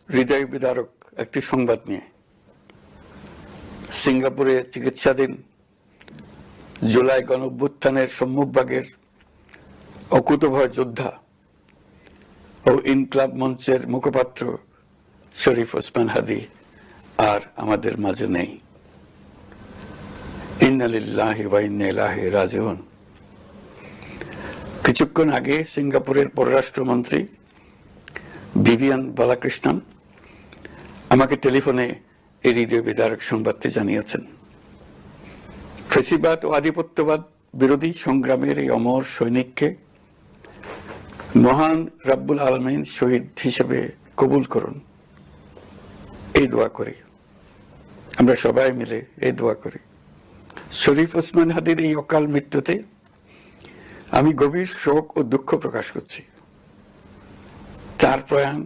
হৃদয় বিদারক একটি সংবাদ নিয়ে। সিঙ্গাপুরে চিকিৎসাধীন জুলাই গণঅভ্যুত্থানের সম্মুখভাগের অকুতোভয় যোদ্ধা ও ইনকলাব মঞ্চের মুখপাত্র শরীফ ওসমান হাদী আর আমাদের মাঝে নেই। ইন্না লিল্লাহি ওয়া ইন্না ইলাইহি রাজিউন। কিছুক্ষণ আগে সিঙ্গাপুরের পররাষ্ট্রমন্ত্রী ভিভিয়ান বালাকৃষ্ণন আমাকে টেলিফোনে এই হৃদয় বিদারক সংবাদটি জানিয়েছেন। ফ্যাসিবাদ ও আধিপত্যবাদ বিরোধী সংগ্রামের এই অমর সৈনিককে মহান রাব্বুল আলামিন শহীদ হিসেবে কবুল করুন, এই দোয়া করি। আমরা সবাই মিলে এই দোয়া করি। শরীফ ওসমান হাদীর এই অকাল মৃত্যুতে আমি গভীর শোক ও দুঃখ প্রকাশ করছি। তার প্রয়াণ